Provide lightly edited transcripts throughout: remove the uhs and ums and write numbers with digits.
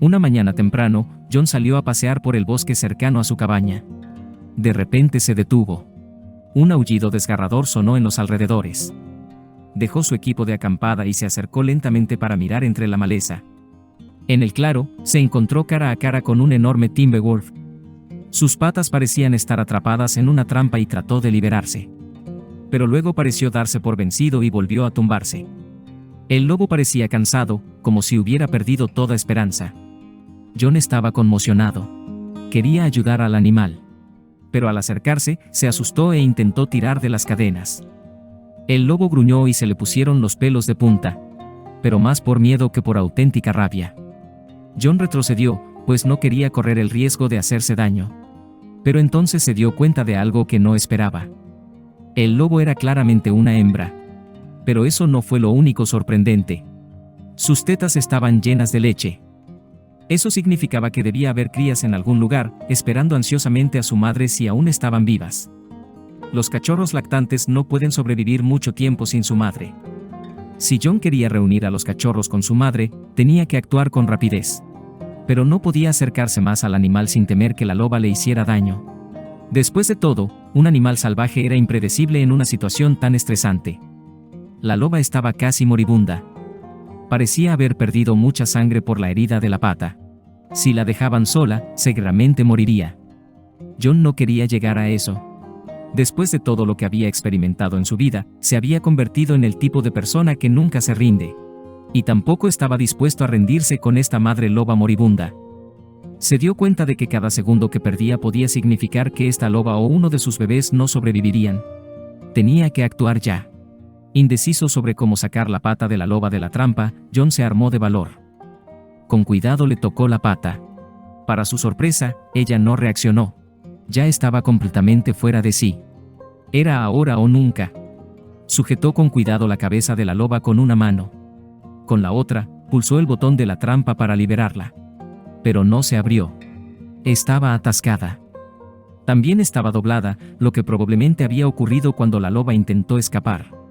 Una mañana temprano, John salió a pasear por el bosque cercano a su cabaña. De repente se detuvo. Un aullido desgarrador sonó en los alrededores. Dejó su equipo de acampada y se acercó lentamente para mirar entre la maleza. En el claro, se encontró cara a cara con un enorme timberwolf. Sus patas parecían estar atrapadas en una trampa y trató de liberarse. Pero luego pareció darse por vencido y volvió a tumbarse. El lobo parecía cansado, como si hubiera perdido toda esperanza. John estaba conmocionado. Quería ayudar al animal. Pero al acercarse, se asustó e intentó tirar de las cadenas. El lobo gruñó y se le pusieron los pelos de punta. Pero más por miedo que por auténtica rabia. John retrocedió, pues no quería correr el riesgo de hacerse daño. Pero entonces se dio cuenta de algo que no esperaba. El lobo era claramente una hembra. Pero eso no fue lo único sorprendente. Sus tetas estaban llenas de leche. Eso significaba que debía haber crías en algún lugar, esperando ansiosamente a su madre si aún estaban vivas. Los cachorros lactantes no pueden sobrevivir mucho tiempo sin su madre. Si John quería reunir a los cachorros con su madre, tenía que actuar con rapidez. Pero no podía acercarse más al animal sin temer que la loba le hiciera daño. Después de todo, un animal salvaje era impredecible en una situación tan estresante. La loba estaba casi moribunda. Parecía haber perdido mucha sangre por la herida de la pata. Si la dejaban sola, seguramente moriría. John no quería llegar a eso. Después de todo lo que había experimentado en su vida, se había convertido en el tipo de persona que nunca se rinde. Y tampoco estaba dispuesto a rendirse con esta madre loba moribunda. Se dio cuenta de que cada segundo que perdía podía significar que esta loba o uno de sus bebés no sobrevivirían. Tenía que actuar ya. Indeciso sobre cómo sacar la pata de la loba de la trampa, John se armó de valor. Con cuidado le tocó la pata. Para su sorpresa, ella no reaccionó. Ya estaba completamente fuera de sí. Era ahora o nunca. Sujetó con cuidado la cabeza de la loba con una mano. Con la otra, pulsó el botón de la trampa para liberarla. Pero no se abrió. Estaba atascada. También estaba doblada, lo que probablemente había ocurrido cuando la loba intentó escapar.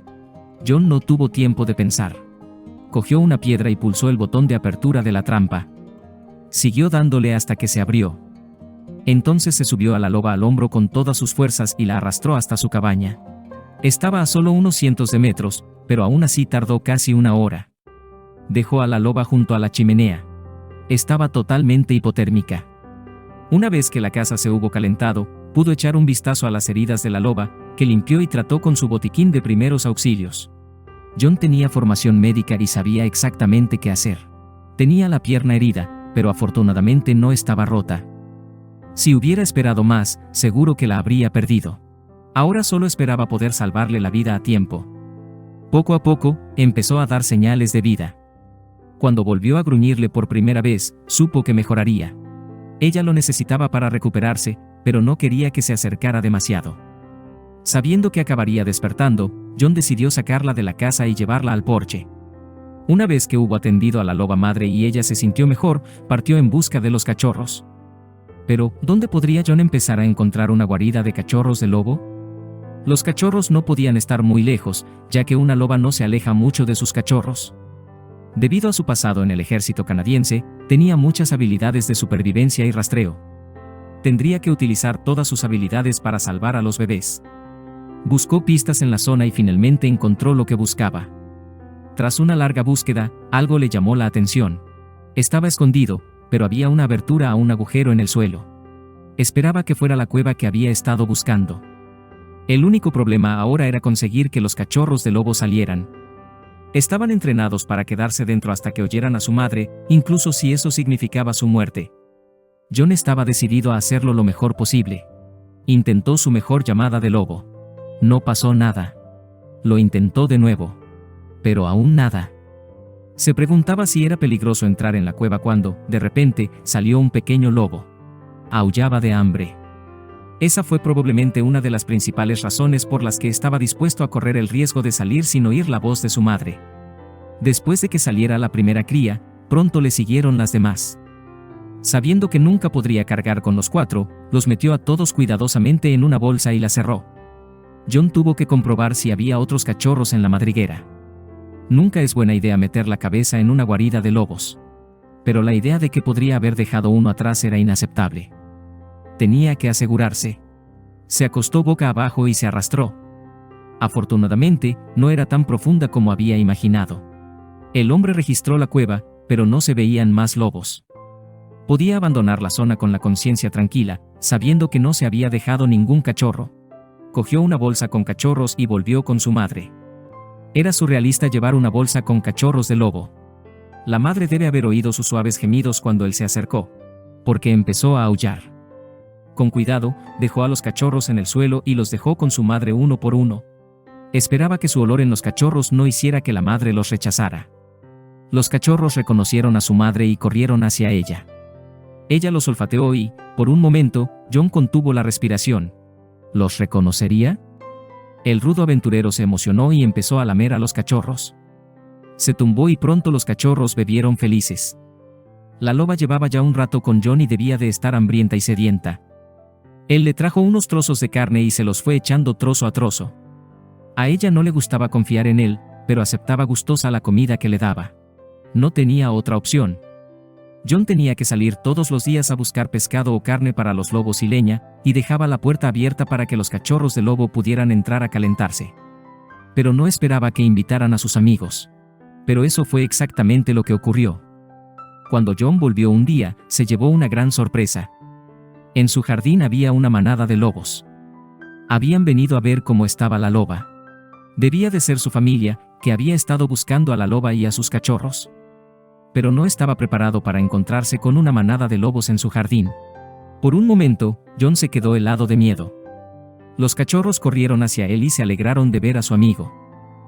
John no tuvo tiempo de pensar. Cogió una piedra y pulsó el botón de apertura de la trampa. Siguió dándole hasta que se abrió. Entonces se subió a la loba al hombro con todas sus fuerzas y la arrastró hasta su cabaña. Estaba a solo unos cientos de metros, pero aún así tardó casi una hora. Dejó a la loba junto a la chimenea. Estaba totalmente hipotérmica. Una vez que la casa se hubo calentado, pudo echar un vistazo a las heridas de la loba, que limpió y trató con su botiquín de primeros auxilios. John tenía formación médica y sabía exactamente qué hacer. Tenía la pierna herida, pero afortunadamente no estaba rota. Si hubiera esperado más, seguro que la habría perdido. Ahora solo esperaba poder salvarle la vida a tiempo. Poco a poco, empezó a dar señales de vida. Cuando volvió a gruñirle por primera vez, supo que mejoraría. Ella lo necesitaba para recuperarse, pero no quería que se acercara demasiado. Sabiendo que acabaría despertando, John decidió sacarla de la casa y llevarla al porche. Una vez que hubo atendido a la loba madre y ella se sintió mejor, partió en busca de los cachorros. Pero, ¿dónde podría John empezar a encontrar una guarida de cachorros de lobo? Los cachorros no podían estar muy lejos, ya que una loba no se aleja mucho de sus cachorros. Debido a su pasado en el ejército canadiense, tenía muchas habilidades de supervivencia y rastreo. Tendría que utilizar todas sus habilidades para salvar a los bebés. Buscó pistas en la zona y finalmente encontró lo que buscaba. Tras una larga búsqueda, algo le llamó la atención. Estaba escondido, pero había una abertura a un agujero en el suelo. Esperaba que fuera la cueva que había estado buscando. El único problema ahora era conseguir que los cachorros de lobo salieran. Estaban entrenados para quedarse dentro hasta que oyeran a su madre, incluso si eso significaba su muerte. John estaba decidido a hacerlo lo mejor posible. Intentó su mejor llamada de lobo. No pasó nada. Lo intentó de nuevo. Pero aún nada. Se preguntaba si era peligroso entrar en la cueva cuando, de repente, salió un pequeño lobo. Aullaba de hambre. Esa fue probablemente una de las principales razones por las que estaba dispuesto a correr el riesgo de salir sin oír la voz de su madre. Después de que saliera la primera cría, pronto le siguieron las demás. Sabiendo que nunca podría cargar con los 4, los metió a todos cuidadosamente en una bolsa y la cerró. John tuvo que comprobar si había otros cachorros en la madriguera. Nunca es buena idea meter la cabeza en una guarida de lobos. pero la idea de que podría haber dejado uno atrás era inaceptable. Tenía que asegurarse. Se acostó boca abajo y se arrastró. Afortunadamente, no era tan profunda como había imaginado. El hombre registró la cueva, pero no se veían más lobos. Podía abandonar la zona con la conciencia tranquila, sabiendo que no se había dejado ningún cachorro. Cogió una bolsa con cachorros y volvió con su madre. Era surrealista llevar una bolsa con cachorros de lobo. La madre debe haber oído sus suaves gemidos cuando él se acercó, porque empezó a aullar. Con cuidado, dejó a los cachorros en el suelo y los dejó con su madre uno por uno. Esperaba que su olor en los cachorros no hiciera que la madre los rechazara. Los cachorros reconocieron a su madre y corrieron hacia ella. Ella los olfateó y, por un momento, John contuvo la respiración. ¿Los reconocería? El rudo aventurero se emocionó y empezó a lamer a los cachorros. Se tumbó y pronto los cachorros bebieron felices. La loba llevaba ya un rato con John y debía de estar hambrienta y sedienta. Él le trajo unos trozos de carne y se los fue echando trozo a trozo. A ella no le gustaba confiar en él, pero aceptaba gustosa la comida que le daba. No tenía otra opción. John tenía que salir todos los días a buscar pescado o carne para los lobos y leña, y dejaba la puerta abierta para que los cachorros de lobo pudieran entrar a calentarse. Pero no esperaba que invitaran a sus amigos. Pero eso fue exactamente lo que ocurrió. Cuando John volvió un día, se llevó una gran sorpresa. En su jardín había una manada de lobos. Habían venido a ver cómo estaba la loba. Debía de ser su familia, que había estado buscando a la loba y a sus cachorros. Pero no estaba preparado para encontrarse con una manada de lobos en su jardín. Por un momento, John se quedó helado de miedo. Los cachorros corrieron hacia él y se alegraron de ver a su amigo.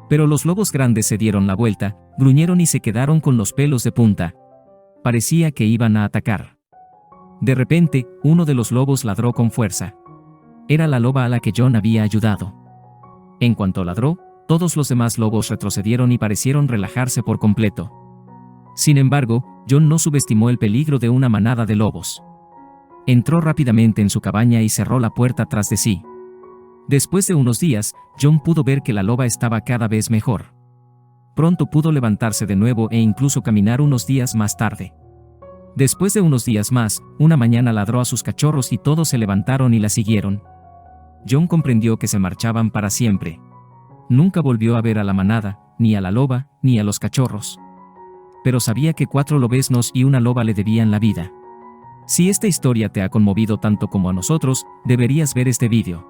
Pero los lobos grandes se dieron la vuelta, gruñeron y se quedaron con los pelos de punta. Parecía que iban a atacar. De repente, uno de los lobos ladró con fuerza. Era la loba a la que John había ayudado. En cuanto ladró, todos los demás lobos retrocedieron y parecieron relajarse por completo. Sin embargo, John no subestimó el peligro de una manada de lobos. Entró rápidamente en su cabaña y cerró la puerta tras de sí. Después de unos días, John pudo ver que la loba estaba cada vez mejor. Pronto pudo levantarse de nuevo e incluso caminar unos días más tarde. Después de unos días más, una mañana ladró a sus cachorros y todos se levantaron y la siguieron. John comprendió que se marchaban para siempre. Nunca volvió a ver a la manada, ni a la loba, ni a los cachorros. Pero sabía que 4 lobeznos y una loba le debían la vida. Si esta historia te ha conmovido tanto como a nosotros, deberías ver este vídeo.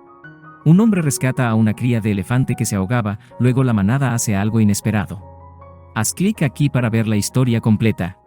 Un hombre rescata a una cría de elefante que se ahogaba, luego la manada hace algo inesperado. Haz clic aquí para ver la historia completa.